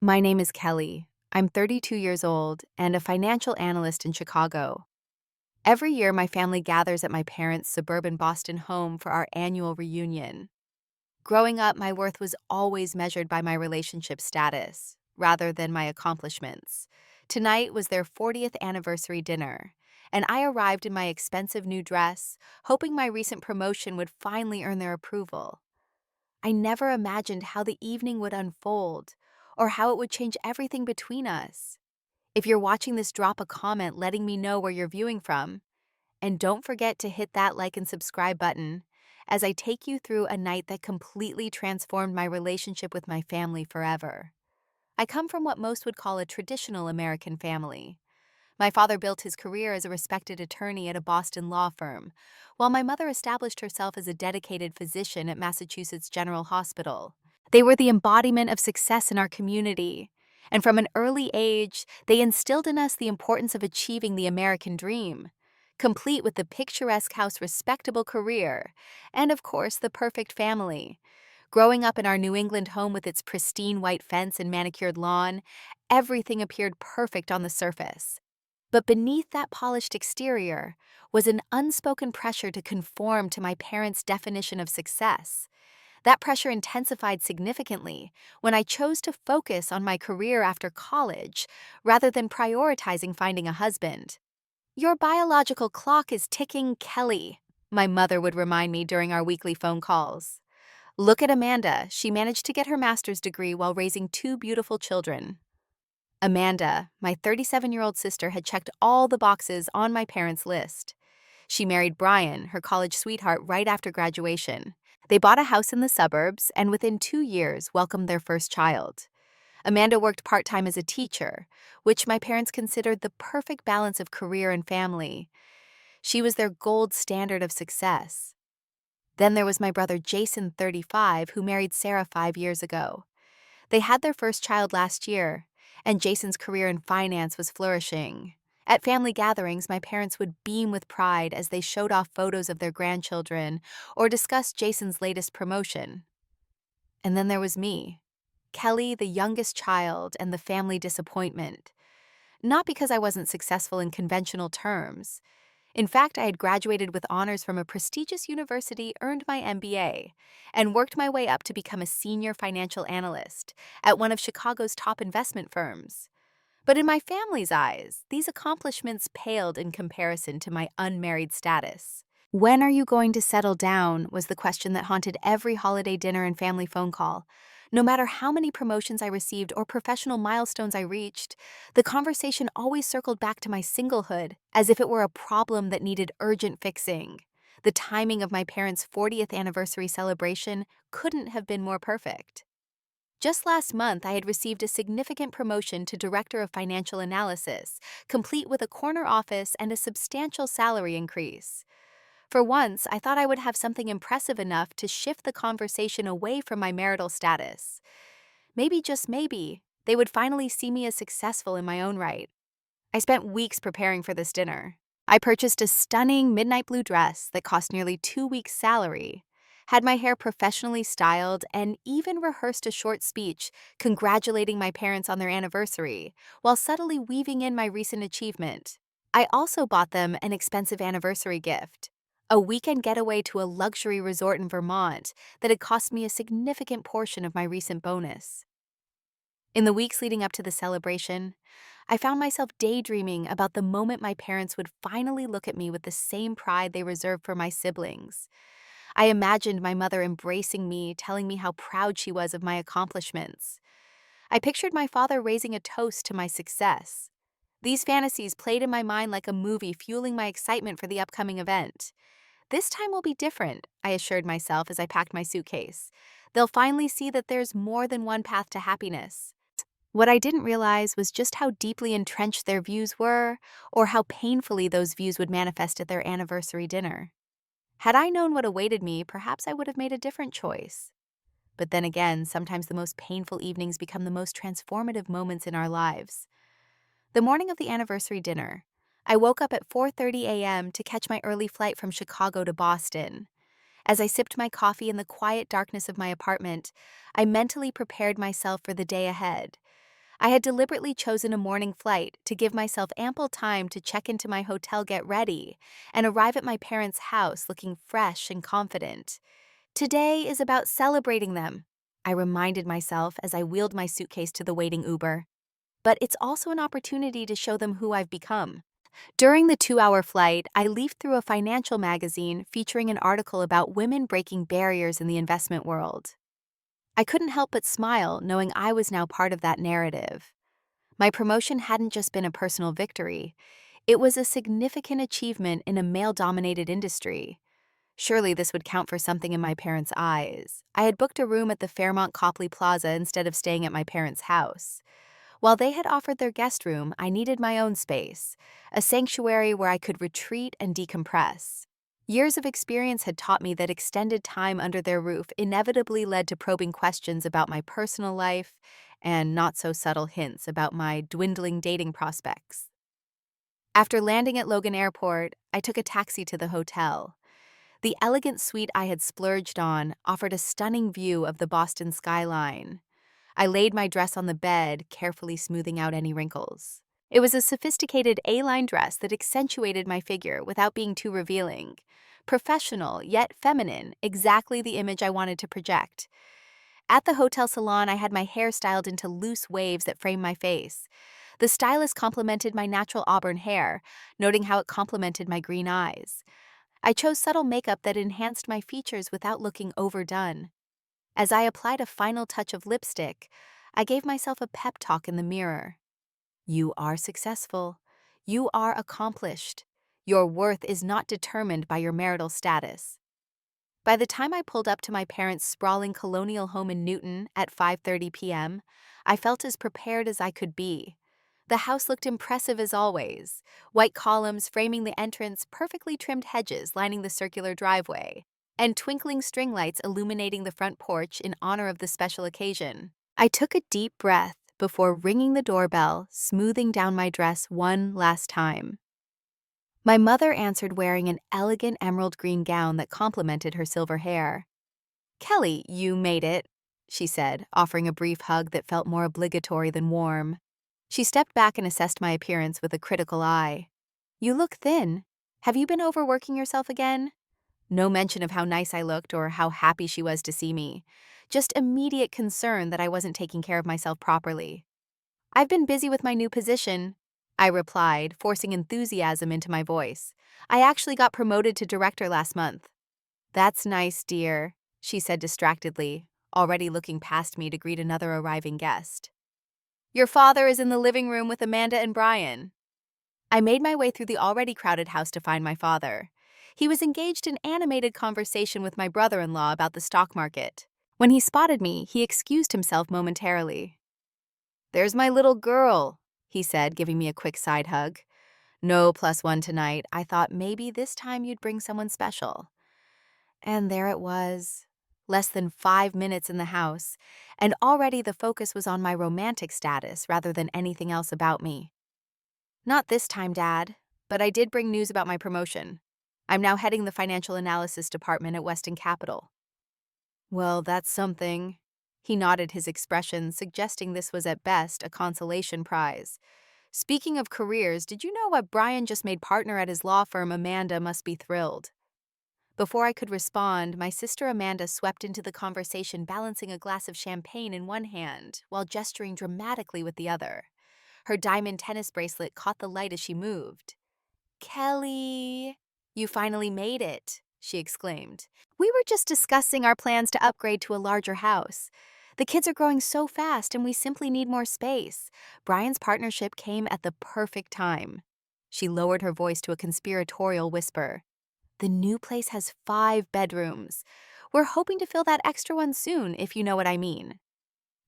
My name is Kelly. I'm 32 years old and a financial analyst in Chicago. Every year, my family gathers at my parents' suburban Boston home for our annual reunion. Growing up, my worth was always measured by my relationship status, rather than my accomplishments. Tonight was their 40th anniversary dinner, and I arrived in my expensive new dress, hoping my recent promotion would finally earn their approval. I never imagined how the evening would unfold or how it would change everything between us. If you're watching this, drop a comment letting me know where you're viewing from. And don't forget to hit that like and subscribe button as I take you through a night that completely transformed my relationship with my family forever. I come from what most would call a traditional American family. My father built his career as a respected attorney at a Boston law firm, while my mother established herself as a dedicated physician at Massachusetts General Hospital. They were the embodiment of success in our community, and from an early age, they instilled in us the importance of achieving the American dream, complete with the picturesque house, respectable career, and of course, the perfect family. Growing up in our New England home with its pristine white fence and manicured lawn, everything appeared perfect on the surface. But beneath that polished exterior was an unspoken pressure to conform to my parents' definition of success. That pressure intensified significantly when I chose to focus on my career after college rather than prioritizing finding a husband. "Your biological clock is ticking, Kelly," my mother would remind me during our weekly phone calls. "Look at Amanda. She managed to get her master's degree while raising two beautiful children." Amanda, my 37-year-old sister, had checked all the boxes on my parents' list. She married Brian, her college sweetheart, right after graduation. They bought a house in the suburbs and within 2 years welcomed their first child. Amanda worked part-time as a teacher, which my parents considered the perfect balance of career and family. She was their gold standard of success. Then there was my brother Jason, 35, who married Sarah 5 years ago. They had their first child last year, and Jason's career in finance was flourishing. At family gatherings, my parents would beam with pride as they showed off photos of their grandchildren or discussed Jason's latest promotion. And then there was me, Kelly, the youngest child and the family disappointment. Not because I wasn't successful in conventional terms. In fact, I had graduated with honors from a prestigious university, earned my MBA, and worked my way up to become a senior financial analyst at one of Chicago's top investment firms. But in my family's eyes, these accomplishments paled in comparison to my unmarried status. "When are you going to settle down?" was the question that haunted every holiday dinner and family phone call. No matter how many promotions I received or professional milestones I reached, the conversation always circled back to my singlehood, as if it were a problem that needed urgent fixing. The timing of my parents' 40th anniversary celebration couldn't have been more perfect. Just last month, I had received a significant promotion to Director of Financial Analysis, complete with a corner office and a substantial salary increase. For once, I thought I would have something impressive enough to shift the conversation away from my marital status. Maybe, just maybe, they would finally see me as successful in my own right. I spent weeks preparing for this dinner. I purchased a stunning midnight blue dress that cost nearly 2 weeks' salary, had my hair professionally styled, and even rehearsed a short speech congratulating my parents on their anniversary, while subtly weaving in my recent achievement. I also bought them an expensive anniversary gift, a weekend getaway to a luxury resort in Vermont that had cost me a significant portion of my recent bonus. In the weeks leading up to the celebration, I found myself daydreaming about the moment my parents would finally look at me with the same pride they reserved for my siblings. I imagined my mother embracing me, telling me how proud she was of my accomplishments. I pictured my father raising a toast to my success. These fantasies played in my mind like a movie, fueling my excitement for the upcoming event. "This time will be different," I assured myself as I packed my suitcase. "They'll finally see that there's more than one path to happiness." What I didn't realize was just how deeply entrenched their views were, or how painfully those views would manifest at their anniversary dinner. Had I known what awaited me, perhaps I would have made a different choice. But then again, sometimes the most painful evenings become the most transformative moments in our lives. The morning of the anniversary dinner, I woke up at 4:30 a.m. to catch my early flight from Chicago to Boston. As I sipped my coffee in the quiet darkness of my apartment, I mentally prepared myself for the day ahead. I had deliberately chosen a morning flight to give myself ample time to check into my hotel, get ready, and arrive at my parents' house looking fresh and confident. Today is about celebrating them, I reminded myself as I wheeled my suitcase to the waiting Uber. But it's also an opportunity to show them who I've become. During the 2-hour flight, I leafed through a financial magazine featuring an article about women breaking barriers in the investment world. I couldn't help but smile, knowing I was now part of that narrative. My promotion hadn't just been a personal victory, it was a significant achievement in a male-dominated industry. Surely this would count for something in my parents' eyes. I had booked a room at the Fairmont Copley Plaza instead of staying at my parents' house. While they had offered their guest room, I needed my own space, a sanctuary where I could retreat and decompress. Years of experience had taught me that extended time under their roof inevitably led to probing questions about my personal life and not-so-subtle hints about my dwindling dating prospects. After landing at Logan Airport, I took a taxi to the hotel. The elegant suite I had splurged on offered a stunning view of the Boston skyline. I laid my dress on the bed, carefully smoothing out any wrinkles. It was a sophisticated A-line dress that accentuated my figure without being too revealing. Professional, yet feminine, exactly the image I wanted to project. At the hotel salon, I had my hair styled into loose waves that framed my face. The stylist complimented my natural auburn hair, noting how it complemented my green eyes. I chose subtle makeup that enhanced my features without looking overdone. As I applied a final touch of lipstick, I gave myself a pep talk in the mirror. You are successful. You are accomplished. Your worth is not determined by your marital status. By the time I pulled up to my parents' sprawling colonial home in Newton at 5:30 p.m., I felt as prepared as I could be. The house looked impressive as always, white columns framing the entrance, perfectly trimmed hedges lining the circular driveway, and twinkling string lights illuminating the front porch in honor of the special occasion. I took a deep breath before ringing the doorbell, smoothing down my dress one last time. My mother answered wearing an elegant emerald green gown that complemented her silver hair. "Kelly, you made it," she said, offering a brief hug that felt more obligatory than warm. She stepped back and assessed my appearance with a critical eye. "You look thin. Have you been overworking yourself again?" No mention of how nice I looked or how happy she was to see me. Just immediate concern that I wasn't taking care of myself properly. "I've been busy with my new position," I replied, forcing enthusiasm into my voice. "I actually got promoted to director last month." "That's nice, dear," she said distractedly, already looking past me to greet another arriving guest. "Your father is in the living room with Amanda and Brian." I made my way through the already crowded house to find my father. He was engaged in animated conversation with my brother-in-law about the stock market. When he spotted me, he excused himself momentarily. "There's my little girl," he said, giving me a quick side hug. "No +1 tonight. I thought maybe this time you'd bring someone special." And there it was. Less than 5 minutes in the house, and already the focus was on my romantic status rather than anything else about me. "Not this time, Dad, but I did bring news about my promotion. I'm now heading the financial analysis department at Weston Capital." "Well, that's something." He nodded, his expression suggesting this was at best a consolation prize. "Speaking of careers, did you know what Brian just made partner at his law firm? Amanda must be thrilled." Before I could respond, my sister Amanda swept into the conversation, balancing a glass of champagne in one hand while gesturing dramatically with the other. Her diamond tennis bracelet caught the light as she moved. "Kelly, you finally made it," she exclaimed. "We were just discussing our plans to upgrade to a larger house. The kids are growing so fast and we simply need more space. Brian's partnership came at the perfect time." She lowered her voice to a conspiratorial whisper. "The new place has 5 bedrooms. We're hoping to fill that extra one soon, if you know what I mean."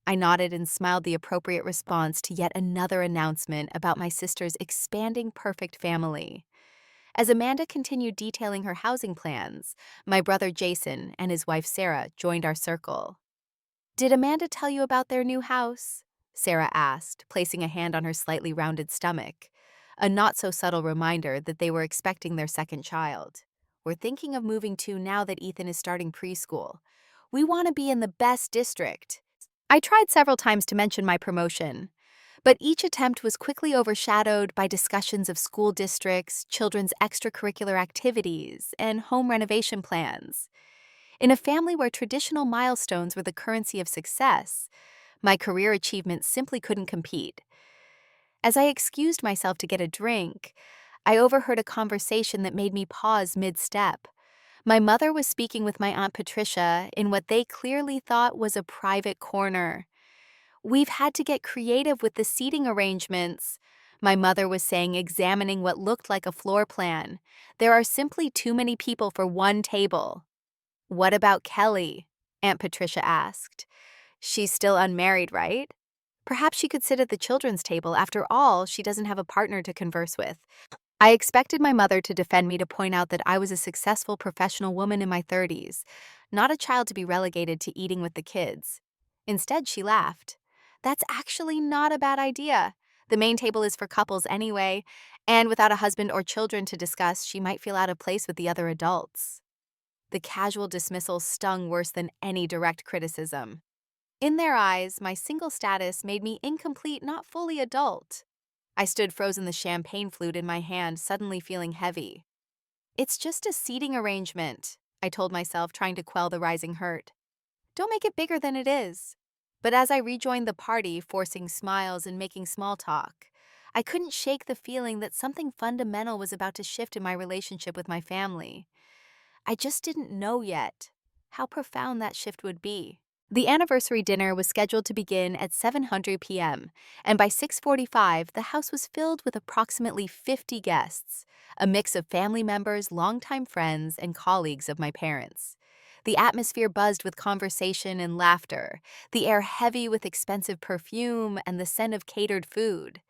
I nodded and smiled the appropriate response to yet another announcement about my sister's expanding perfect family. As Amanda continued detailing her housing plans, my brother Jason and his wife Sarah joined our circle. "Did Amanda tell you about their new house?" Sarah asked, placing a hand on her slightly rounded stomach, a not-so-subtle reminder that they were expecting their second child. "We're thinking of moving to now that Ethan is starting preschool. We want to be in the best district." I tried several times to mention my promotion, But each attempt was quickly overshadowed by discussions of school districts, children's extracurricular activities, and home renovation plans. In a family where traditional milestones were the currency of success, my career achievements simply couldn't compete. As I excused myself to get a drink, I overheard a conversation that made me pause mid-step. My mother was speaking with my Aunt Patricia in what they clearly thought was a private corner. "We've had to get creative with the seating arrangements," my mother was saying, examining what looked like a floor plan. "There are simply too many people for one table." "What about Kelly?" Aunt Patricia asked. "She's still unmarried, right? Perhaps she could sit at the children's table. After all, she doesn't have a partner to converse with." I expected my mother to defend me, to point out that I was a successful professional woman in my 30s, not a child to be relegated to eating with the kids. Instead, she laughed. "That's actually not a bad idea. The main table is for couples anyway, and without a husband or children to discuss, she might feel out of place with the other adults." The casual dismissal stung worse than any direct criticism. In their eyes, my single status made me incomplete, not fully adult. I stood frozen, the champagne flute in my hand, suddenly feeling heavy. "It's just a seating arrangement," I told myself, trying to quell the rising hurt. "Don't make it bigger than it is." But as I rejoined the party, forcing smiles and making small talk, I couldn't shake the feeling that something fundamental was about to shift in my relationship with my family. I just didn't know yet how profound that shift would be. The anniversary dinner was scheduled to begin at 7:00 p.m., and by 6:45, the house was filled with approximately 50 guests, a mix of family members, longtime friends, and colleagues of my parents. The atmosphere buzzed with conversation and laughter, the air heavy with expensive perfume and the scent of catered food.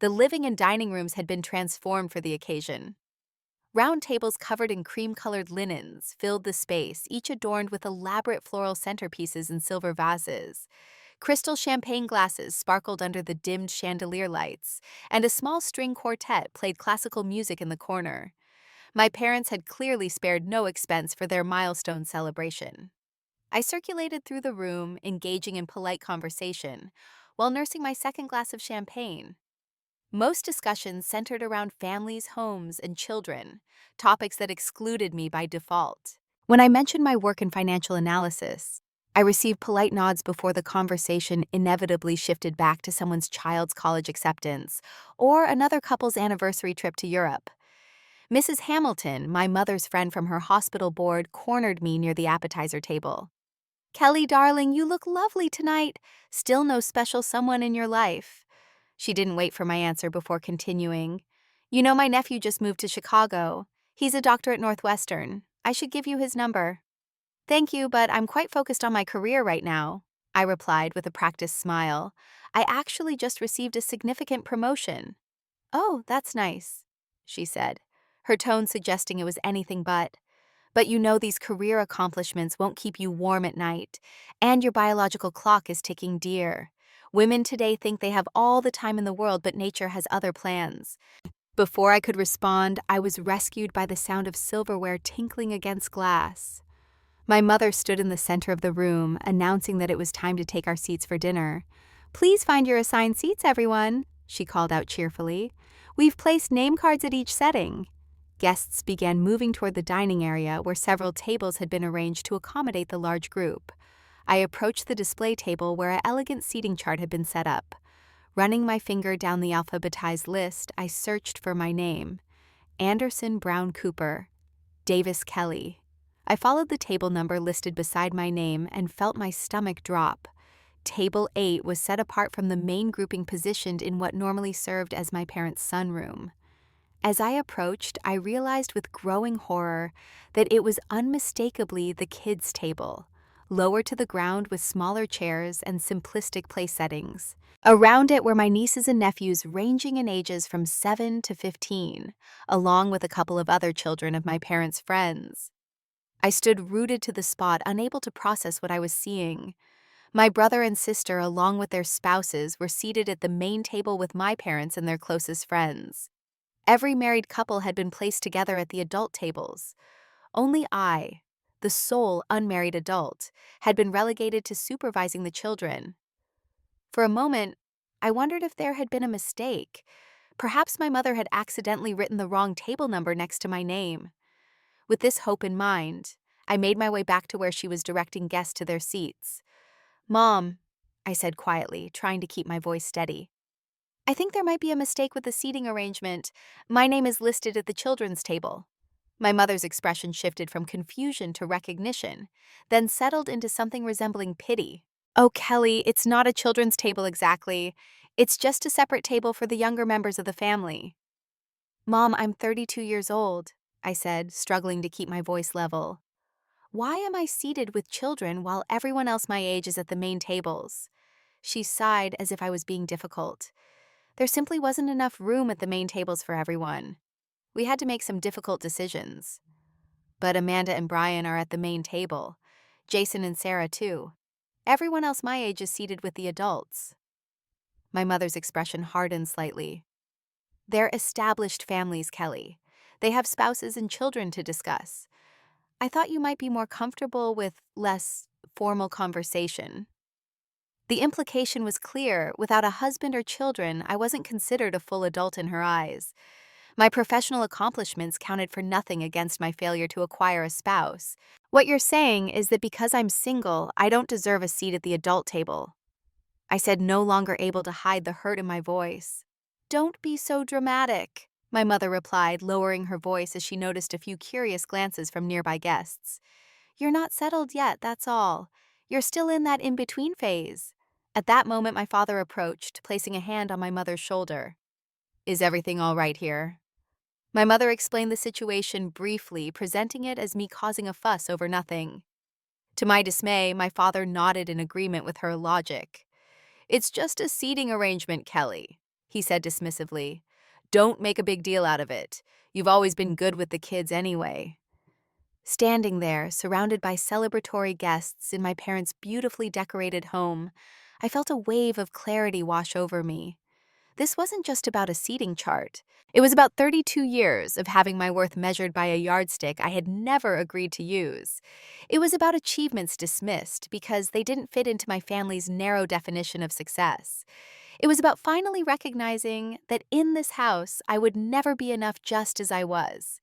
The living and dining rooms had been transformed for the occasion. Round tables covered in cream-colored linens filled the space, each adorned with elaborate floral centerpieces and silver vases. Crystal champagne glasses sparkled under the dimmed chandelier lights, and a small string quartet played classical music in the corner. My parents had clearly spared no expense for their milestone celebration. I circulated through the room, engaging in polite conversation, while nursing my second glass of champagne. Most discussions centered around families, homes, and children, topics that excluded me by default. When I mentioned my work in financial analysis, I received polite nods before the conversation inevitably shifted back to someone's child's college acceptance or another couple's anniversary trip to Europe. Mrs. Hamilton, my mother's friend from her hospital board, cornered me near the appetizer table. "Kelly, darling, you look lovely tonight. Still no special someone in your life?" She didn't wait for my answer before continuing. "You know, my nephew just moved to Chicago. He's a doctor at Northwestern. I should give you his number." "Thank you, but I'm quite focused on my career right now," I replied with a practiced smile. "I actually just received a significant promotion." "Oh, that's nice," she said, her tone suggesting it was anything but. "But you know, these career accomplishments won't keep you warm at night, and your biological clock is ticking, dear. Women today think they have all the time in the world, but nature has other plans." Before I could respond, I was rescued by the sound of silverware tinkling against glass. My mother stood in the center of the room, announcing that it was time to take our seats for dinner. "Please find your assigned seats, everyone," she called out cheerfully. "We've placed name cards at each setting." Guests began moving toward the dining area, where several tables had been arranged to accommodate the large group. I approached the display table where an elegant seating chart had been set up. Running my finger down the alphabetized list, I searched for my name. Anderson Brown Cooper. Davis Kelly. I followed the table number listed beside my name and felt my stomach drop. Table 8 was set apart from the main grouping, positioned in what normally served as my parents' sunroom. As I approached, I realized with growing horror that it was unmistakably the kids' table, lower to the ground with smaller chairs and simplistic place settings. Around it were my nieces and nephews, ranging in ages from 7 to 15, along with a couple of other children of my parents' friends. I stood rooted to the spot, unable to process what I was seeing. My brother and sister, along with their spouses, were seated at the main table with my parents and their closest friends. Every married couple had been placed together at the adult tables. Only I, the sole unmarried adult, had been relegated to supervising the children. For a moment, I wondered if there had been a mistake. Perhaps my mother had accidentally written the wrong table number next to my name. With this hope in mind, I made my way back to where she was directing guests to their seats. "Mom," I said quietly, trying to keep my voice steady. "I think there might be a mistake with the seating arrangement. My name is listed at the children's table." My mother's expression shifted from confusion to recognition, then settled into something resembling pity. "Oh, Kelly, it's not a children's table exactly. It's just a separate table for the younger members of the family." "Mom, I'm 32 years old," I said, struggling to keep my voice level. "Why am I seated with children while everyone else my age is at the main tables?" She sighed as if I was being difficult. "There simply wasn't enough room at the main tables for everyone. We had to make some difficult decisions. But Amanda and Brian are at the main table. Jason and Sarah, too. Everyone else my age is seated with the adults." My mother's expression hardened slightly. "They're established families, Kelly. They have spouses and children to discuss. I thought you might be more comfortable with less formal conversation." The implication was clear. Without a husband or children, I wasn't considered a full adult in her eyes. My professional accomplishments counted for nothing against my failure to acquire a spouse. "What you're saying is that because I'm single, I don't deserve a seat at the adult table," I said, no longer able to hide the hurt in my voice. "Don't be so dramatic," my mother replied, lowering her voice as she noticed a few curious glances from nearby guests. "You're not settled yet, that's all. You're still in that in-between phase." At that moment, my father approached, placing a hand on my mother's shoulder. "Is everything all right here?" My mother explained the situation briefly, presenting it as me causing a fuss over nothing. To my dismay, my father nodded in agreement with her logic. "It's just a seating arrangement, Kelly," he said dismissively. "Don't make a big deal out of it. You've always been good with the kids anyway." Standing there, surrounded by celebratory guests in my parents' beautifully decorated home, I felt a wave of clarity wash over me. This wasn't just about a seating chart. It was about 32 years of having my worth measured by a yardstick I had never agreed to use. It was about achievements dismissed because they didn't fit into my family's narrow definition of success. It was about finally recognizing that in this house, I would never be enough just as I was.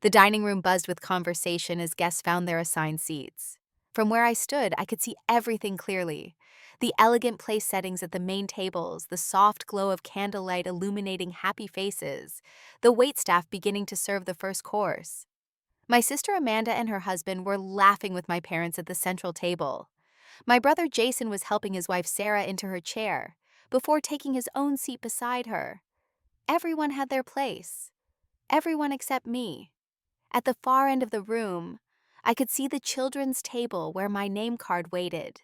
The dining room buzzed with conversation as guests found their assigned seats. From where I stood, I could see everything clearly. The elegant place settings at the main tables, the soft glow of candlelight illuminating happy faces, the waitstaff beginning to serve the first course. My sister Amanda and her husband were laughing with my parents at the central table. My brother Jason was helping his wife Sarah into her chair, before taking his own seat beside her. Everyone had their place. Everyone except me. At the far end of the room, I could see the children's table where my name card waited.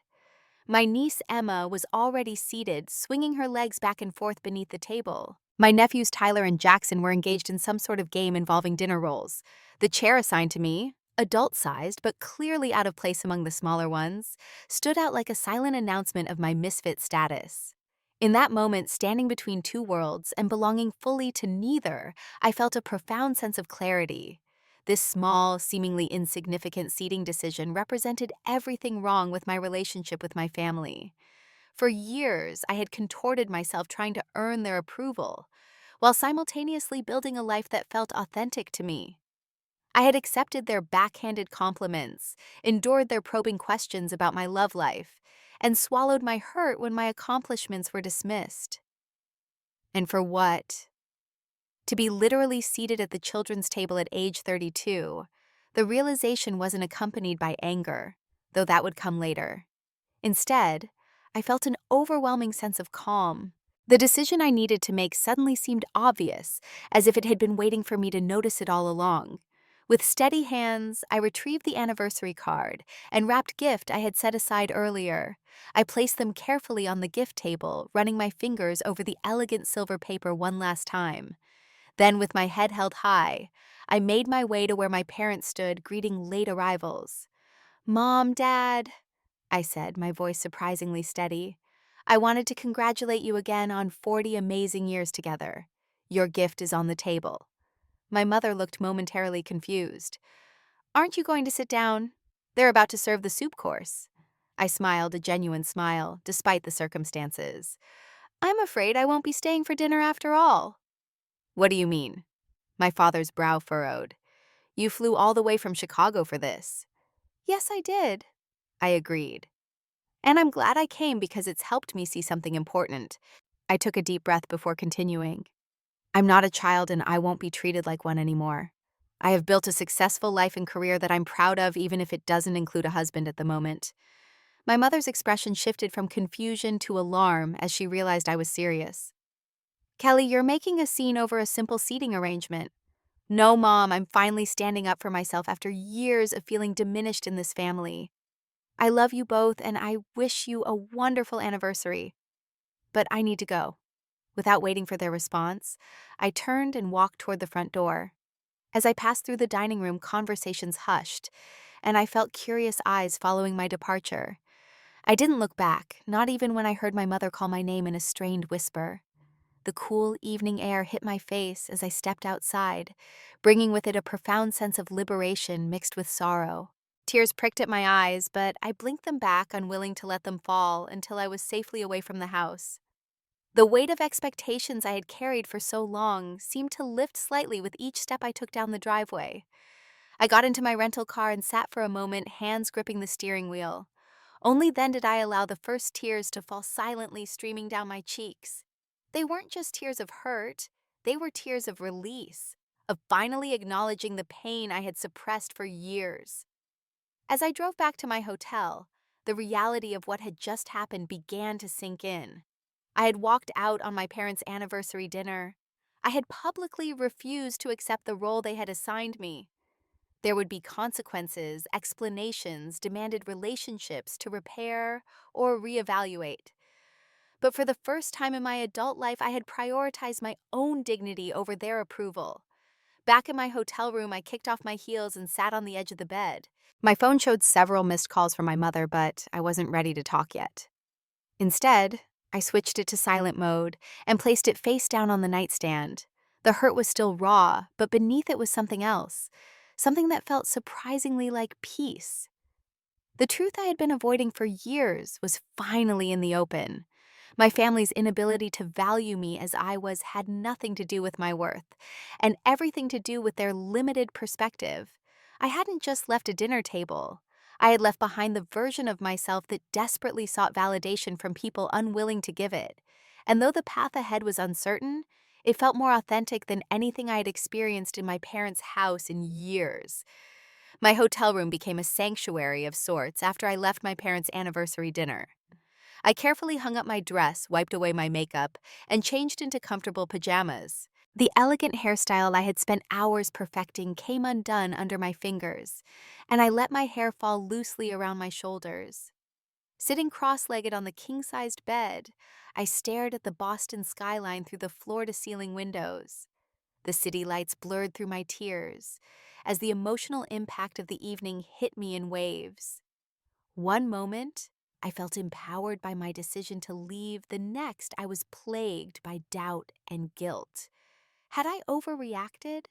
My niece Emma was already seated, swinging her legs back and forth beneath the table. My nephews Tyler and Jackson were engaged in some sort of game involving dinner rolls. The chair assigned to me, adult-sized but clearly out of place among the smaller ones, stood out like a silent announcement of my misfit status. In that moment, standing between two worlds and belonging fully to neither, I felt a profound sense of clarity. This small, seemingly insignificant seating decision represented everything wrong with my relationship with my family. For years, I had contorted myself trying to earn their approval, while simultaneously building a life that felt authentic to me. I had accepted their backhanded compliments, endured their probing questions about my love life, and swallowed my hurt when my accomplishments were dismissed. And for what? To be literally seated at the children's table at age 32, the realization wasn't accompanied by anger, though that would come later. Instead, I felt an overwhelming sense of calm. The decision I needed to make suddenly seemed obvious, as if it had been waiting for me to notice it all along. With steady hands, I retrieved the anniversary card and wrapped gift I had set aside earlier. I placed them carefully on the gift table, running my fingers over the elegant silver paper one last time. Then, with my head held high, I made my way to where my parents stood, greeting late arrivals. "Mom, Dad," I said, my voice surprisingly steady, "I wanted to congratulate you again on 40 amazing years together. Your gift is on the table." My mother looked momentarily confused. "Aren't you going to sit down? They're about to serve the soup course." I smiled a genuine smile, despite the circumstances. I'm afraid I won't be staying for dinner after all. What do you mean? My father's brow furrowed. You flew all the way from Chicago for this. Yes, I did. I agreed. And I'm glad I came because it's helped me see something important. I took a deep breath before continuing. I'm not a child and I won't be treated like one anymore. I have built a successful life and career that I'm proud of, even if it doesn't include a husband at the moment. My mother's expression shifted from confusion to alarm as she realized I was serious. Kelly, you're making a scene over a simple seating arrangement. No, Mom, I'm finally standing up for myself after years of feeling diminished in this family. I love you both and I wish you a wonderful anniversary. But I need to go. Without waiting for their response, I turned and walked toward the front door. As I passed through the dining room, conversations hushed, and I felt curious eyes following my departure. I didn't look back, not even when I heard my mother call my name in a strained whisper. The cool evening air hit my face as I stepped outside, bringing with it a profound sense of liberation mixed with sorrow. Tears pricked at my eyes, but I blinked them back, unwilling to let them fall until I was safely away from the house. The weight of expectations I had carried for so long seemed to lift slightly with each step I took down the driveway. I got into my rental car and sat for a moment, hands gripping the steering wheel. Only then did I allow the first tears to fall silently, streaming down my cheeks. They weren't just tears of hurt, they were tears of release, of finally acknowledging the pain I had suppressed for years. As I drove back to my hotel, the reality of what had just happened began to sink in. I had walked out on my parents' anniversary dinner. I had publicly refused to accept the role they had assigned me. There would be consequences, explanations, demanded relationships to repair or reevaluate. But for the first time in my adult life, I had prioritized my own dignity over their approval. Back in my hotel room, I kicked off my heels and sat on the edge of the bed. My phone showed several missed calls from my mother, but I wasn't ready to talk yet. Instead, I switched it to silent mode and placed it face down on the nightstand. The hurt was still raw, but beneath it was something else, something that felt surprisingly like peace. The truth I had been avoiding for years was finally in the open. My family's inability to value me as I was had nothing to do with my worth, and everything to do with their limited perspective. I hadn't just left a dinner table. I had left behind the version of myself that desperately sought validation from people unwilling to give it. And though the path ahead was uncertain, it felt more authentic than anything I had experienced in my parents' house in years. My hotel room became a sanctuary of sorts after I left my parents' anniversary dinner. I carefully hung up my dress, wiped away my makeup, and changed into comfortable pajamas. The elegant hairstyle I had spent hours perfecting came undone under my fingers, and I let my hair fall loosely around my shoulders. Sitting cross-legged on the king-sized bed, I stared at the Boston skyline through the floor-to-ceiling windows. The city lights blurred through my tears as the emotional impact of the evening hit me in waves. One moment, I felt empowered by my decision to leave. The next, I was plagued by doubt and guilt. Had I overreacted?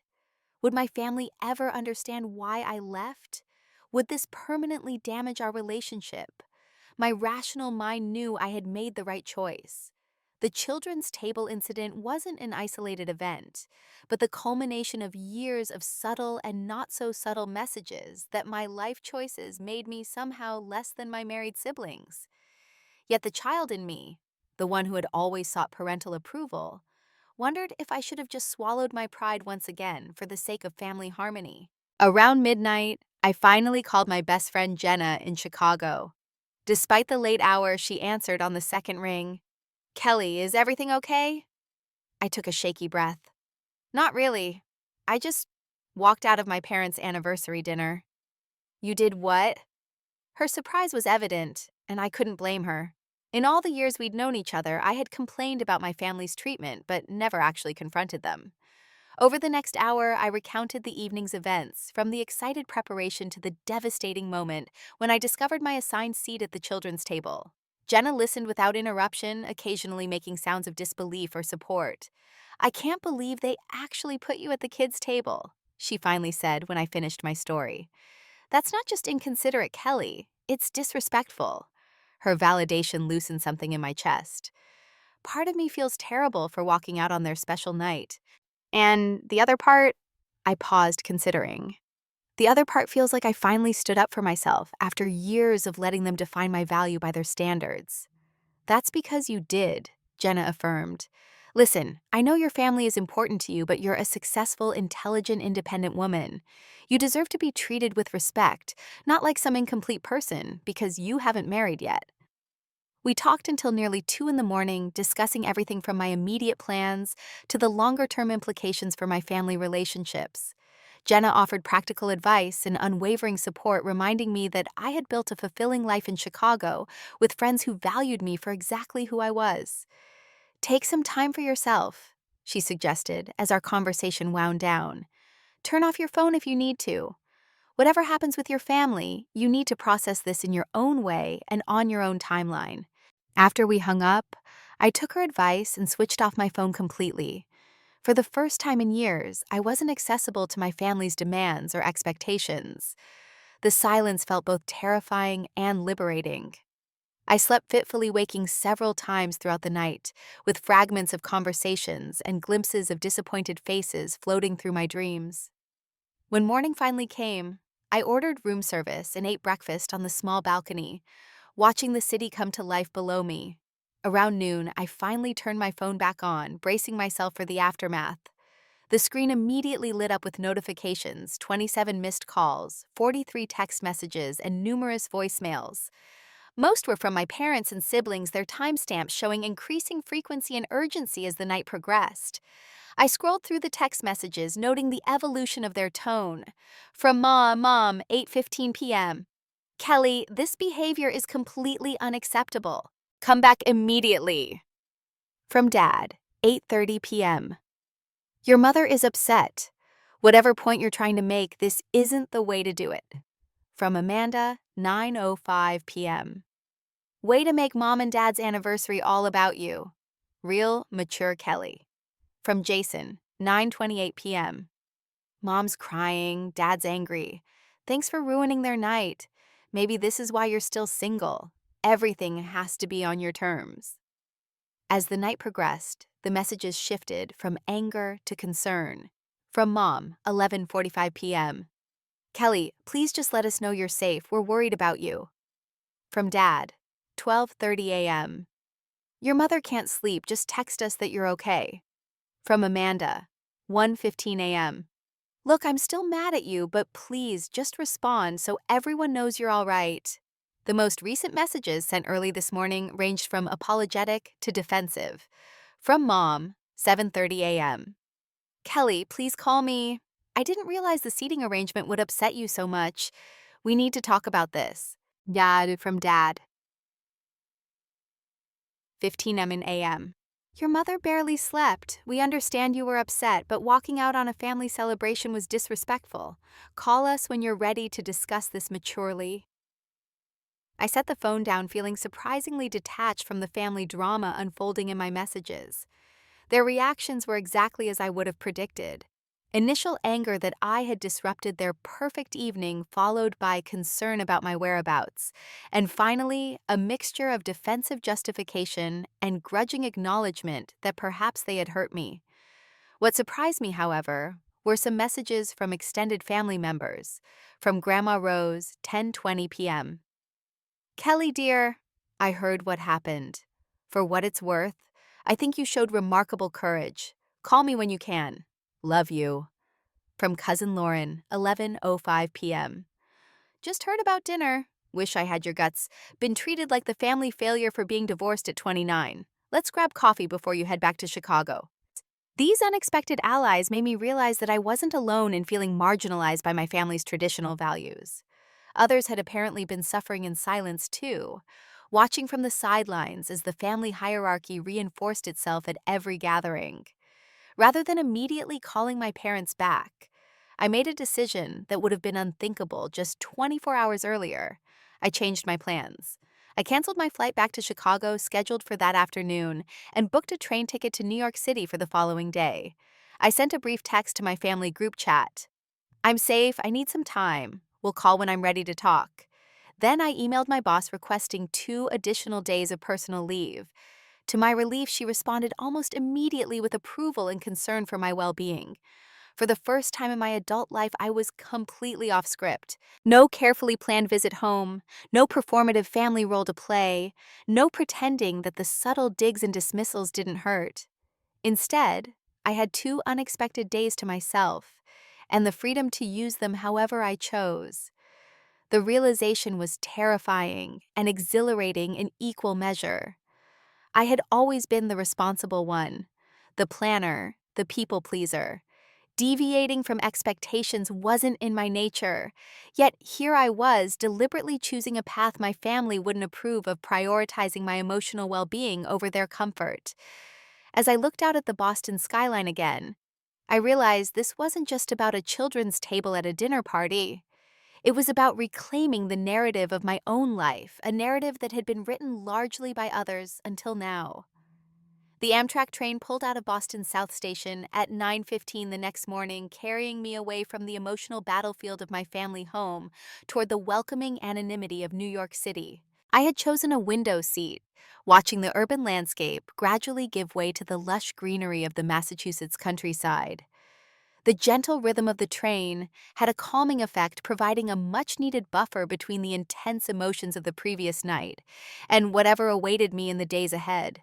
Would my family ever understand why I left? Would this permanently damage our relationship? My rational mind knew I had made the right choice. The children's table incident wasn't an isolated event, but the culmination of years of subtle and not so subtle messages that my life choices made me somehow less than my married siblings. Yet the child in me, the one who had always sought parental approval, wondered if I should have just swallowed my pride once again for the sake of family harmony. Around midnight, I finally called my best friend Jenna in Chicago. Despite the late hour, she answered on the second ring. Kelly, is everything okay? I took a shaky breath. Not really. I just walked out of my parents' anniversary dinner. You did what? Her surprise was evident, and I couldn't blame her. In all the years we'd known each other, I had complained about my family's treatment, but never actually confronted them. Over the next hour, I recounted the evening's events, from the excited preparation to the devastating moment when I discovered my assigned seat at the children's table. Jenna listened without interruption, occasionally making sounds of disbelief or support. I can't believe they actually put you at the kids' table, she finally said when I finished my story. That's not just inconsiderate, Kelly. It's disrespectful. Her validation loosened something in my chest. part of me feels terrible for walking out on their special night. And the other part, I paused considering. The other part feels like I finally stood up for myself after years of letting them define my value by their standards. That's because you did, Jenna affirmed. Listen, I know your family is important to you, but you're a successful, intelligent, independent woman. You deserve to be treated with respect, not like some incomplete person, because you haven't married yet. We talked until nearly 2 in the morning, discussing everything from my immediate plans to the longer-term implications for my family relationships. Jenna offered practical advice and unwavering support, reminding me that I had built a fulfilling life in Chicago with friends who valued me for exactly who I was. Take some time for yourself, she suggested as our conversation wound down. Turn off your phone if you need to. Whatever happens with your family, you need to process this in your own way and on your own timeline. After we hung up, I took her advice and switched off my phone completely. For the first time in years, I wasn't accessible to my family's demands or expectations. The silence felt both terrifying and liberating. I slept fitfully, waking several times throughout the night, with fragments of conversations and glimpses of disappointed faces floating through my dreams. When morning finally came, I ordered room service and ate breakfast on the small balcony, watching the city come to life below me. Around noon, I finally turned my phone back on, bracing myself for the aftermath. The screen immediately lit up with notifications, 27 missed calls, 43 text messages, and numerous voicemails. Most were from my parents and siblings, their timestamps showing increasing frequency and urgency as the night progressed. I scrolled through the text messages, noting the evolution of their tone. From Mom, 8:15 p.m. Kelly, this behavior is completely unacceptable. Come back immediately. From Dad, 8:30 p.m. Your mother is upset. Whatever point you're trying to make, this isn't the way to do it. From Amanda, 9:05 p.m. Way to make Mom and Dad's anniversary all about you. Real, mature Kelly. From Jason, 9:28 p.m. Mom's crying, Dad's angry. Thanks for ruining their night. Maybe this is why you're still single. Everything has to be on your terms. As the night progressed, the messages shifted from anger to concern. From Mom, 11:45 p.m. Kelly, please just let us know you're safe. We're worried about you. From Dad, 12:30 a.m. Your mother can't sleep. Just text us that you're okay. From Amanda, 1:15 a.m. Look, I'm still mad at you, but please just respond so everyone knows you're all right. The most recent messages sent early this morning ranged from apologetic to defensive. From Mom, 7:30 a.m. Kelly, please call me. I didn't realize the seating arrangement would upset you so much. We need to talk about this. Dad, from Dad, 15 a.m. Your mother barely slept. We understand you were upset, but walking out on a family celebration was disrespectful. Call us when you're ready to discuss this maturely. I set the phone down, feeling surprisingly detached from the family drama unfolding in my messages. Their reactions were exactly as I would have predicted. Initial anger that I had disrupted their perfect evening, followed by concern about my whereabouts, and finally, a mixture of defensive justification and grudging acknowledgement that perhaps they had hurt me. What surprised me, however, were some messages from extended family members. From Grandma Rose, 10:20 p.m. Kelly, dear, I heard what happened. For what it's worth, I think you showed remarkable courage. Call me when you can. Love you. From Cousin Lauren, 11:05 p.m. Just heard about dinner. Wish I had your guts. Been treated like the family failure for being divorced at 29. Let's grab coffee before you head back to Chicago. These unexpected allies made me realize that I wasn't alone in feeling marginalized by my family's traditional values. Others had apparently been suffering in silence too, watching from the sidelines as the family hierarchy reinforced itself at every gathering. Rather than immediately calling my parents back, I made a decision that would have been unthinkable just 24 hours earlier. I changed my plans. I canceled my flight back to Chicago, scheduled for that afternoon, and booked a train ticket to New York City for the following day. I sent a brief text to my family group chat. I'm safe, I need some time. We'll call when I'm ready to talk. Then I emailed my boss requesting 2 additional days of personal leave. To my relief, she responded almost immediately with approval and concern for my well-being. For the first time in my adult life, I was completely off script. No carefully planned visit home, no performative family role to play, no pretending that the subtle digs and dismissals didn't hurt. Instead, I had 2 unexpected days to myself, and the freedom to use them however I chose. The realization was terrifying and exhilarating in equal measure. I had always been the responsible one, the planner, the people pleaser. Deviating from expectations wasn't in my nature, yet here I was deliberately choosing a path my family wouldn't approve of, prioritizing my emotional well-being over their comfort. As I looked out at the Boston skyline again, I realized this wasn't just about a children's table at a dinner party. It was about reclaiming the narrative of my own life, a narrative that had been written largely by others until now. The Amtrak train pulled out of Boston's South Station at 9:15 the next morning, carrying me away from the emotional battlefield of my family home toward the welcoming anonymity of New York City. I had chosen a window seat, watching the urban landscape gradually give way to the lush greenery of the Massachusetts countryside. The gentle rhythm of the train had a calming effect, providing a much-needed buffer between the intense emotions of the previous night and whatever awaited me in the days ahead.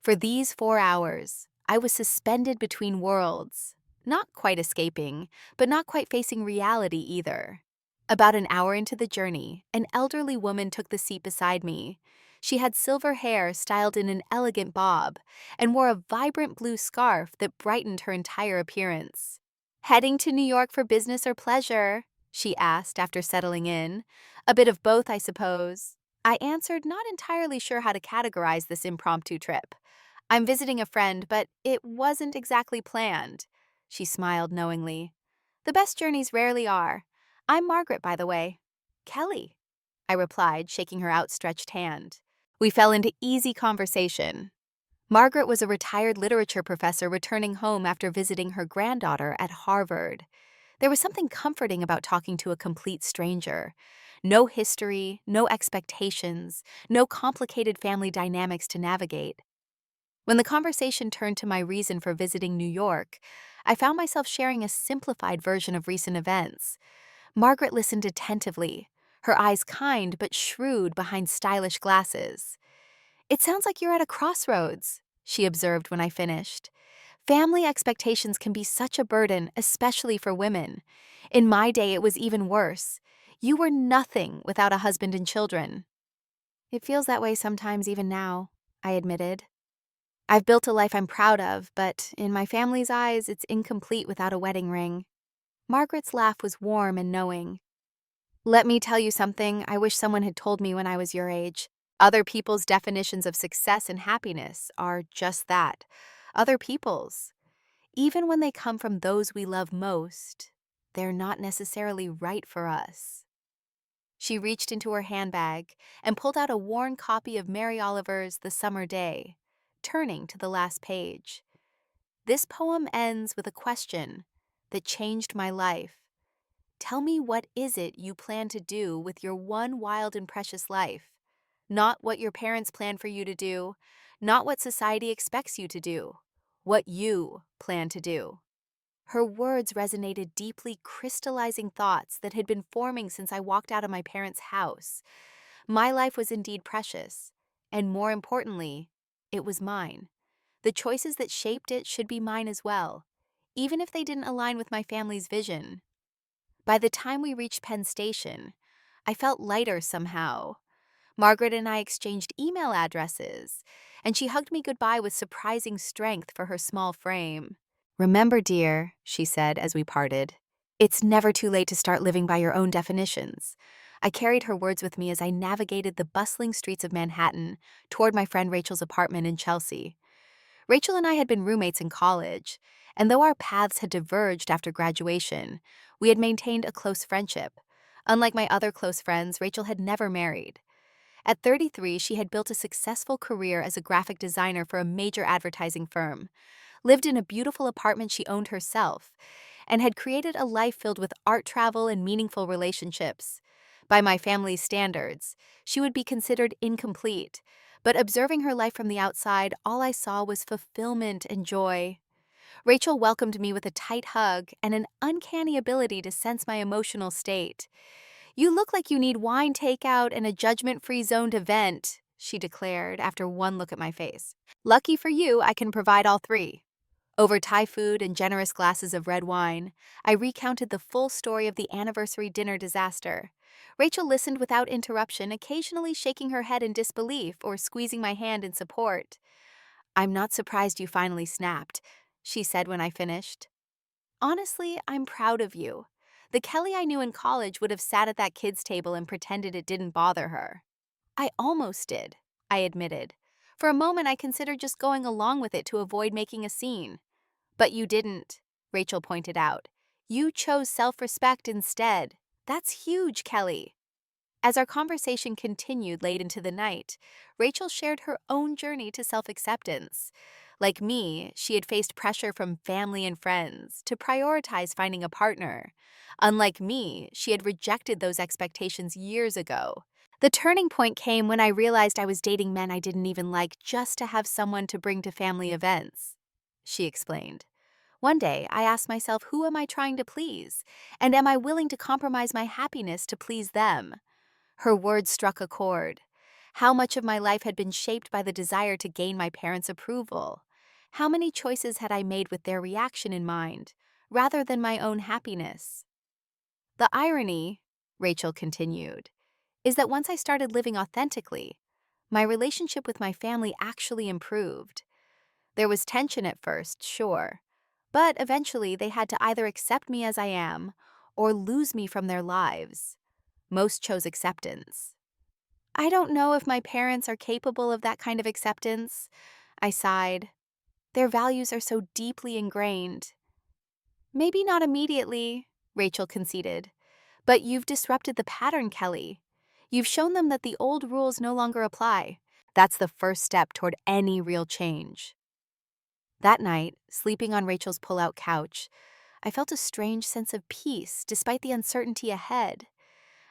For these 4 hours, I was suspended between worlds, not quite escaping, but not quite facing reality either. About an hour into the journey, an elderly woman took the seat beside me. She had silver hair styled in an elegant bob and wore a vibrant blue scarf that brightened her entire appearance. "Heading to New York for business or pleasure?" she asked after settling in. "A bit of both, I suppose." I answered, not entirely sure how to categorize this impromptu trip. "I'm visiting a friend, but it wasn't exactly planned." She smiled knowingly. "The best journeys rarely are. I'm Margaret, by the way." "Kelly," I replied, shaking her outstretched hand. We fell into easy conversation. Margaret was a retired literature professor returning home after visiting her granddaughter at Harvard. There was something comforting about talking to a complete stranger. No history, no expectations, no complicated family dynamics to navigate. When the conversation turned to my reason for visiting New York, I found myself sharing a simplified version of recent events. Margaret listened attentively, her eyes kind but shrewd behind stylish glasses. "It sounds like you're at a crossroads," she observed when I finished. "Family expectations can be such a burden, especially for women. In my day, it was even worse. You were nothing without a husband and children." "It feels that way sometimes even now," I admitted. "I've built a life I'm proud of, but in my family's eyes, it's incomplete without a wedding ring." Margaret's laugh was warm and knowing. "Let me tell you something I wish someone had told me when I was your age. Other people's definitions of success and happiness are just that, other people's. Even when they come from those we love most, they're not necessarily right for us." She reached into her handbag and pulled out a worn copy of Mary Oliver's The Summer Day, turning to the last page. "This poem ends with a question that changed my life. Tell me, what is it you plan to do with your one wild and precious life? Not what your parents plan for you to do, not what society expects you to do, what you plan to do." Her words resonated deeply, crystallizing thoughts that had been forming since I walked out of my parents' house. My life was indeed precious, and more importantly, it was mine. The choices that shaped it should be mine as well, even if they didn't align with my family's vision. By the time we reached Penn Station, I felt lighter somehow. Margaret and I exchanged email addresses, and she hugged me goodbye with surprising strength for her small frame. "Remember, dear," she said as we parted, "it's never too late to start living by your own definitions." I carried her words with me as I navigated the bustling streets of Manhattan toward my friend Rachel's apartment in Chelsea. Rachel and I had been roommates in college, and though our paths had diverged after graduation, we had maintained a close friendship. Unlike my other close friends, Rachel had never married. At 33, she had built a successful career as a graphic designer for a major advertising firm, lived in a beautiful apartment she owned herself, and had created a life filled with art travel and meaningful relationships. By my family's standards, she would be considered incomplete, But observing her life from the outside, all I saw was fulfillment and joy. Rachel welcomed me with a tight hug and an uncanny ability to sense my emotional state. "You look like you need wine takeout and a judgment-free zone to vent," she declared after one look at my face. "Lucky for you, I can provide all three." Over Thai food and generous glasses of red wine, I recounted the full story of the anniversary dinner disaster. Rachel listened without interruption, occasionally shaking her head in disbelief or squeezing my hand in support. "I'm not surprised you finally snapped," she said when I finished. "Honestly, I'm proud of you. The Kelly I knew in college would have sat at that kid's table and pretended it didn't bother her." "I almost did," I admitted. "For a moment, I considered just going along with it to avoid making a scene." "But you didn't," Rachel pointed out. "You chose self-respect instead. That's huge, Kelly." As our conversation continued late into the night, Rachel shared her own journey to self-acceptance. Like me, she had faced pressure from family and friends to prioritize finding a partner. Unlike me, she had rejected those expectations years ago. "The turning point came when I realized I was dating men I didn't even like just to have someone to bring to family events," she explained. "One day, I asked myself, who am I trying to please? And am I willing to compromise my happiness to please them?" Her words struck a chord. How much of my life had been shaped by the desire to gain my parents' approval? How many choices had I made with their reaction in mind, rather than my own happiness? "The irony," Rachel continued, "is that once I started living authentically, my relationship with my family actually improved. There was tension at first, sure, but eventually they had to either accept me as I am or lose me from their lives. Most chose acceptance." "I don't know if my parents are capable of that kind of acceptance," I sighed. "Their values are so deeply ingrained." "Maybe not immediately," Rachel conceded. "But you've disrupted the pattern, Kelly. You've shown them that the old rules no longer apply. That's the first step toward any real change." That night, sleeping on Rachel's pull-out couch, I felt a strange sense of peace despite the uncertainty ahead.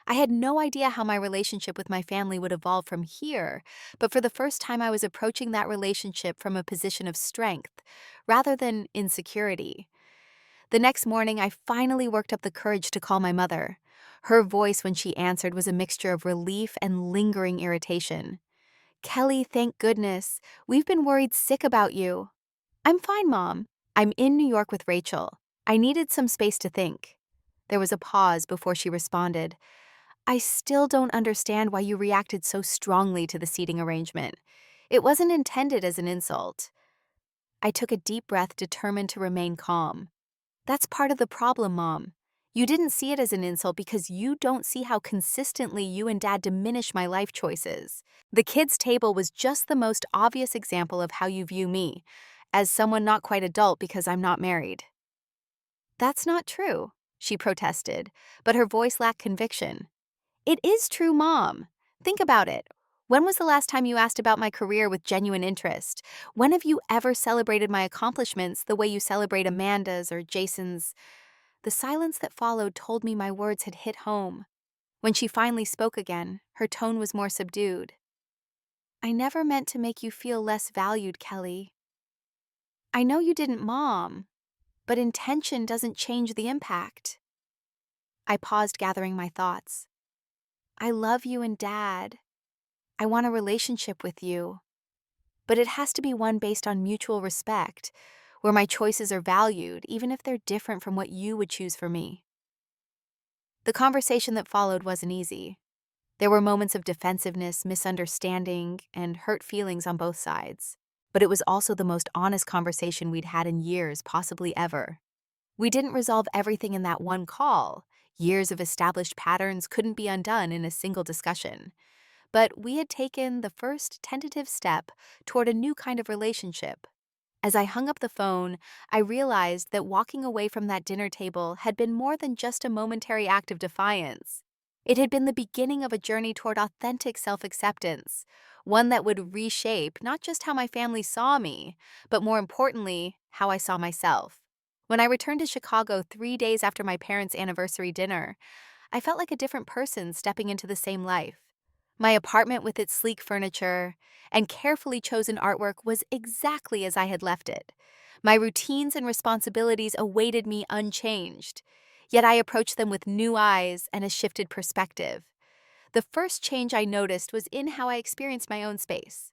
I had no idea how my relationship with my family would evolve from here, but for the first time I was approaching that relationship from a position of strength, rather than insecurity. The next morning, I finally worked up the courage to call my mother. Her voice when she answered was a mixture of relief and lingering irritation. "Kelly, thank goodness. We've been worried sick about you." "I'm fine, Mom. I'm in New York with Rachel. I needed some space to think." There was a pause before she responded. "I still don't understand why you reacted so strongly to the seating arrangement. It wasn't intended as an insult." I took a deep breath, determined to remain calm. "That's part of the problem, Mom. You didn't see it as an insult because you don't see how consistently you and Dad diminish my life choices. The kids' table was just the most obvious example of how you view me, as someone not quite adult because I'm not married." "That's not true," she protested, but her voice lacked conviction. "It is true, Mom. Think about it. When was the last time you asked about my career with genuine interest? When have you ever celebrated my accomplishments the way you celebrate Amanda's or Jason's?" The silence that followed told me my words had hit home. When she finally spoke again, her tone was more subdued. "I never meant to make you feel less valued, Kelly. I know you didn't, Mom, but intention doesn't change the impact." I paused, gathering my thoughts. "I love you and Dad. I want a relationship with you. But it has to be one based on mutual respect, where my choices are valued, even if they're different from what you would choose for me." The conversation that followed wasn't easy. There were moments of defensiveness, misunderstanding, and hurt feelings on both sides. But it was also the most honest conversation we'd had in years, possibly ever. We didn't resolve everything in that one call. Years of established patterns couldn't be undone in a single discussion. But we had taken the first tentative step toward a new kind of relationship. As I hung up the phone, I realized that walking away from that dinner table had been more than just a momentary act of defiance. It had been the beginning of a journey toward authentic self-acceptance, one that would reshape not just how my family saw me, but more importantly, how I saw myself. When I returned to Chicago 3 days after my parents' anniversary dinner, I felt like a different person stepping into the same life. My apartment with its sleek furniture and carefully chosen artwork was exactly as I had left it. My routines and responsibilities awaited me unchanged, yet I approached them with new eyes and a shifted perspective. The first change I noticed was in how I experienced my own space.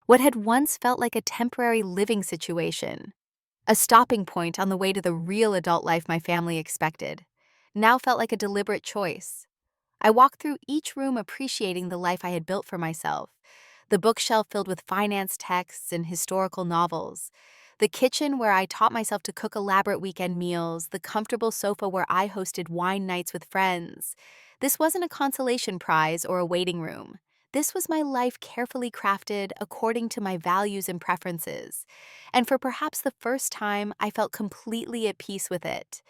What had once felt like a temporary living situation, a stopping point on the way to the real adult life my family expected, now felt like a deliberate choice. I walked through each room appreciating the life I had built for myself. The bookshelf filled with finance texts and historical novels. The kitchen where I taught myself to cook elaborate weekend meals. The comfortable sofa where I hosted wine nights with friends. This wasn't a consolation prize or a waiting room. This was my life carefully crafted according to my values and preferences. And for perhaps the first time, I felt completely at peace with it.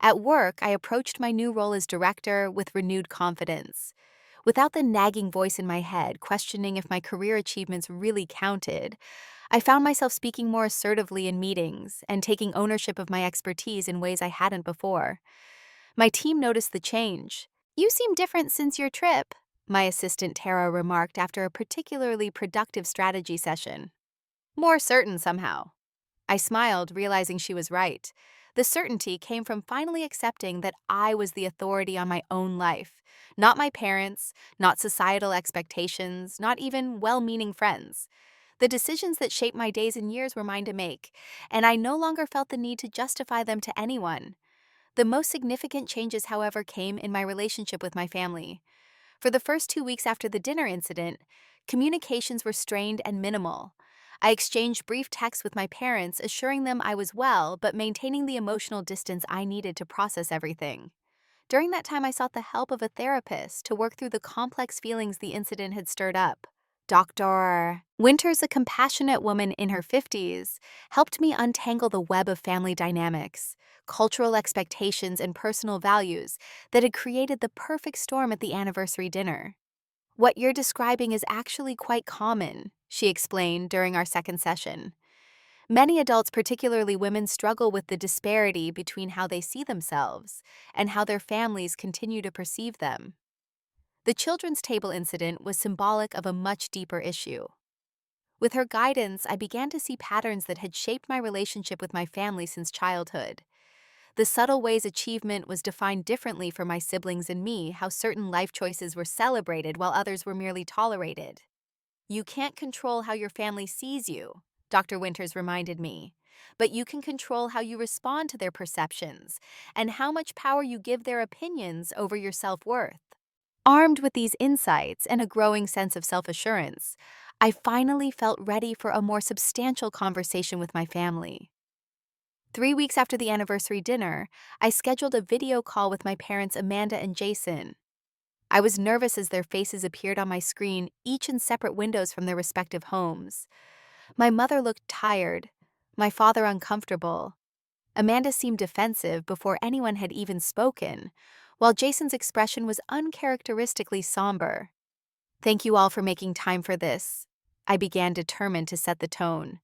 At work, I approached my new role as director with renewed confidence. Without the nagging voice in my head questioning if my career achievements really counted, I found myself speaking more assertively in meetings and taking ownership of my expertise in ways I hadn't before. My team noticed the change. "You seem different since your trip," my assistant Tara remarked after a particularly productive strategy session. "More certain somehow." I smiled, realizing she was right. The certainty came from finally accepting that I was the authority on my own life, not my parents, not societal expectations, not even well-meaning friends. The decisions that shaped my days and years were mine to make, and I no longer felt the need to justify them to anyone. The most significant changes, however, came in my relationship with my family. For the first 2 weeks after the dinner incident, communications were strained and minimal. I exchanged brief texts with my parents, assuring them I was well, but maintaining the emotional distance I needed to process everything. During that time, I sought the help of a therapist to work through the complex feelings the incident had stirred up. Dr. Winters, a compassionate woman in her 50s, helped me untangle the web of family dynamics, cultural expectations, and personal values that had created the perfect storm at the anniversary dinner. "What you're describing is actually quite common," she explained during our second session. "Many adults, particularly women, struggle with the disparity between how they see themselves and how their families continue to perceive them." The children's table incident was symbolic of a much deeper issue. With her guidance, I began to see patterns that had shaped my relationship with my family since childhood. The subtle ways achievement was defined differently for my siblings and me, how certain life choices were celebrated while others were merely tolerated. "You can't control how your family sees you," Dr. Winters reminded me, "but you can control how you respond to their perceptions and how much power you give their opinions over your self-worth." Armed with these insights and a growing sense of self-assurance, I finally felt ready for a more substantial conversation with my family. 3 weeks after the anniversary dinner, I scheduled a video call with my parents Amanda and Jason. I was nervous as their faces appeared on my screen, each in separate windows from their respective homes. My mother looked tired, my father uncomfortable. Amanda seemed defensive before anyone had even spoken, while Jason's expression was uncharacteristically somber. "Thank you all for making time for this," I began, determined to set the tone.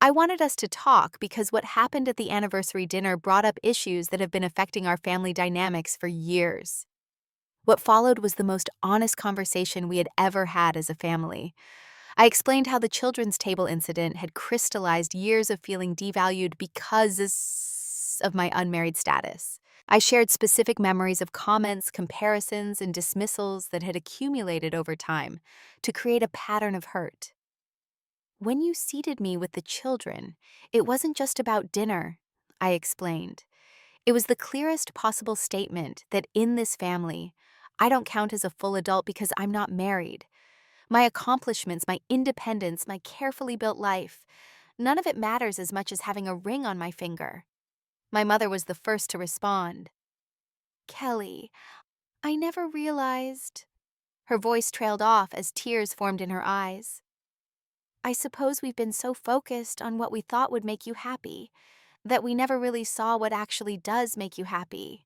"I wanted us to talk because what happened at the anniversary dinner brought up issues that have been affecting our family dynamics for years." What followed was the most honest conversation we had ever had as a family. I explained how the children's table incident had crystallized years of feeling devalued because of my unmarried status. I shared specific memories of comments, comparisons, and dismissals that had accumulated over time to create a pattern of hurt. "When you seated me with the children, it wasn't just about dinner," I explained. "It was the clearest possible statement that in this family, I don't count as a full adult because I'm not married. My accomplishments, my independence, my carefully built life, none of it matters as much as having a ring on my finger." My mother was the first to respond. "Kelly, I never realized." Her voice trailed off as tears formed in her eyes. "I suppose we've been so focused on what we thought would make you happy that we never really saw what actually does make you happy."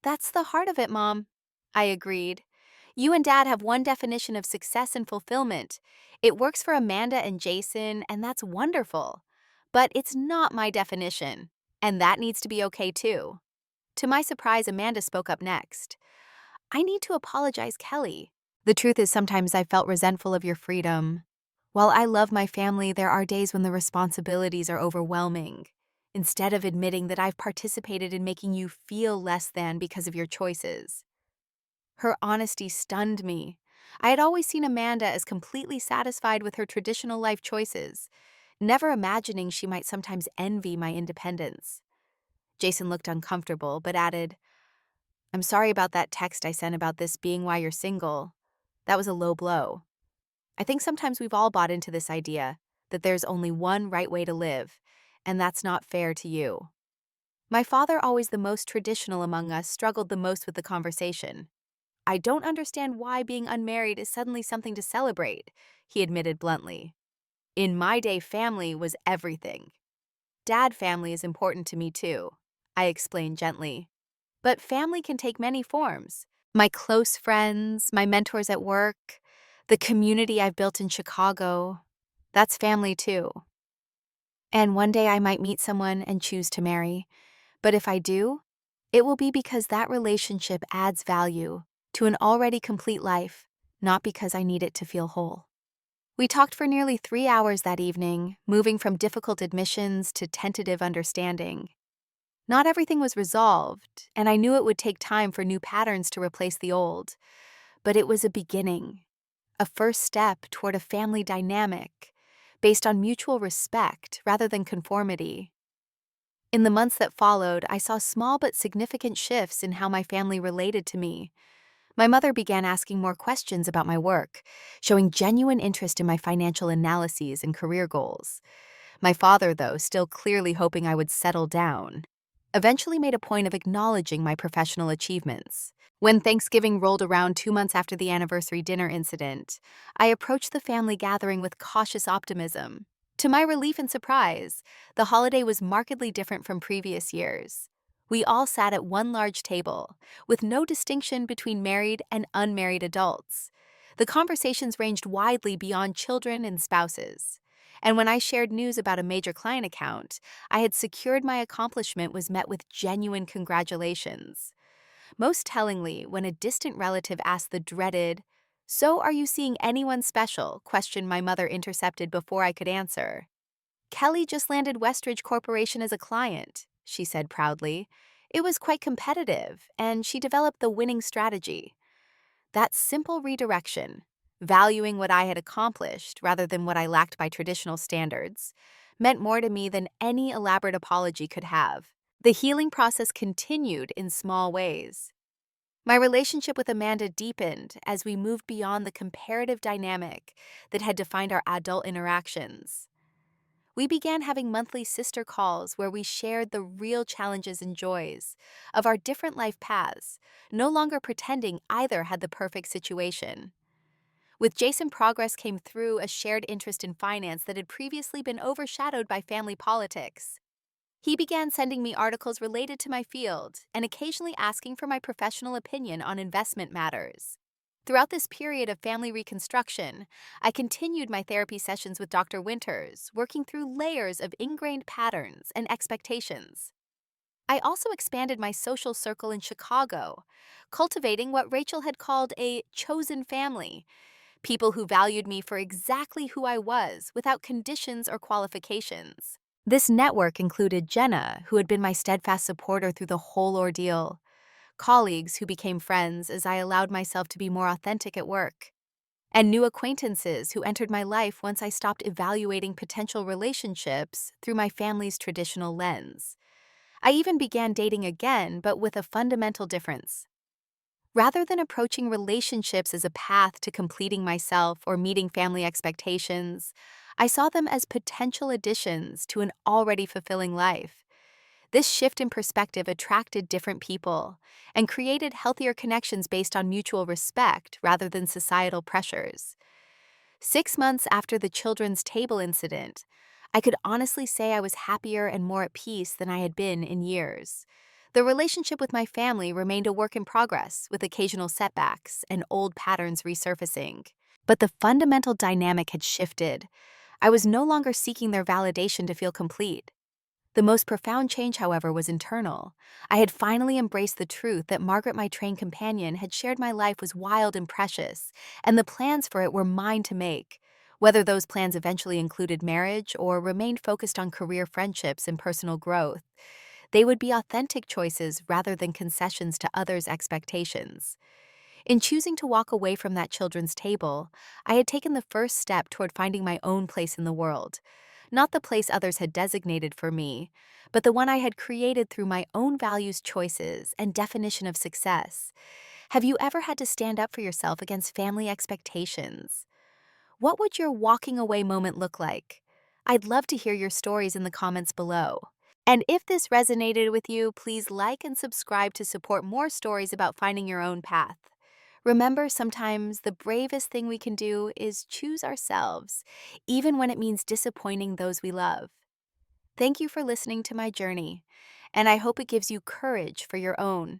"That's the heart of it, Mom," I agreed. "You and Dad have one definition of success and fulfillment. It works for Amanda and Jason, and that's wonderful. But it's not my definition, and that needs to be okay too." To my surprise, Amanda spoke up next. "I need to apologize, Kelly. The truth is, sometimes I felt resentful of your freedom. While I love my family, there are days when the responsibilities are overwhelming. Instead of admitting that I've participated in making you feel less than because of your choices. Her honesty stunned me. I had always seen Amanda as completely satisfied with her traditional life choices, never imagining she might sometimes envy my independence. Jason looked uncomfortable, but added, "I'm sorry about that text I sent about this being why you're single. That was a low blow. I think sometimes we've all bought into this idea that there's only one right way to live, and that's not fair to you." My father, always the most traditional among us, struggled the most with the conversation. "I don't understand why being unmarried is suddenly something to celebrate," he admitted bluntly. "In my day, family was everything. Dad family is important to me too," I explained gently. "But family can take many forms. My close friends, my mentors at work, the community I've built in Chicago, that's family too. And one day I might meet someone and choose to marry. But if I do, it will be because that relationship adds value to an already complete life, not because I need it to feel whole." We talked for nearly 3 hours that evening, moving from difficult admissions to tentative understanding. Not everything was resolved, and I knew it would take time for new patterns to replace the old. But it was a beginning, a first step toward a family dynamic based on mutual respect rather than conformity. In the months that followed, I saw small but significant shifts in how my family related to me. My mother began asking more questions about my work, showing genuine interest in my financial analyses and career goals. My father, though, still clearly hoping I would settle down, eventually made a point of acknowledging my professional achievements. When Thanksgiving rolled around 2 months after the anniversary dinner incident, I approached the family gathering with cautious optimism. To my relief and surprise, the holiday was markedly different from previous years. We all sat at one large table, with no distinction between married and unmarried adults. The conversations ranged widely beyond children and spouses. And when I shared news about a major client account I had secured, my accomplishment was met with genuine congratulations. Most tellingly, when a distant relative asked the dreaded, "So are you seeing anyone special?" question my mother intercepted before I could answer. "Kelly just landed Westridge Corporation as a client," she said proudly. "It was quite competitive, and she developed the winning strategy." That simple redirection, valuing what I had accomplished rather than what I lacked by traditional standards, meant more to me than any elaborate apology could have. The healing process continued in small ways. My relationship with Amanda deepened as we moved beyond the comparative dynamic that had defined our adult interactions. We began having monthly sister calls where we shared the real challenges and joys of our different life paths, no longer pretending either had the perfect situation. With Jason, progress came through a shared interest in finance that had previously been overshadowed by family politics. He began sending me articles related to my field and occasionally asking for my professional opinion on investment matters. Throughout this period of family reconstruction, I continued my therapy sessions with Dr. Winters, working through layers of ingrained patterns and expectations. I also expanded my social circle in Chicago, cultivating what Rachel had called a chosen family, people who valued me for exactly who I was without conditions or qualifications. This network included Jenna, who had been my steadfast supporter through the whole ordeal, colleagues who became friends as I allowed myself to be more authentic at work, and new acquaintances who entered my life once I stopped evaluating potential relationships through my family's traditional lens. I even began dating again, but with a fundamental difference. Rather than approaching relationships as a path to completing myself or meeting family expectations, I saw them as potential additions to an already fulfilling life. This shift in perspective attracted different people and created healthier connections based on mutual respect rather than societal pressures. 6 months after the children's table incident, I could honestly say I was happier and more at peace than I had been in years. The relationship with my family remained a work in progress, with occasional setbacks and old patterns resurfacing. But the fundamental dynamic had shifted. I was no longer seeking their validation to feel complete. The most profound change, however, was internal. I had finally embraced the truth that Margaret, my train companion, had shared my life was wild and precious, and the plans for it were mine to make. Whether those plans eventually included marriage or remained focused on career friendships and personal growth, they would be authentic choices rather than concessions to others' expectations. In choosing to walk away from that children's table, I had taken the first step toward finding my own place in the world. Not the place others had designated for me, but the one I had created through my own values, choices, and definition of success. Have you ever had to stand up for yourself against family expectations? What would your walking away moment look like? I'd love to hear your stories in the comments below. And if this resonated with you, please like and subscribe to support more stories about finding your own path. Remember, sometimes the bravest thing we can do is choose ourselves, even when it means disappointing those we love. Thank you for listening to my journey, and I hope it gives you courage for your own.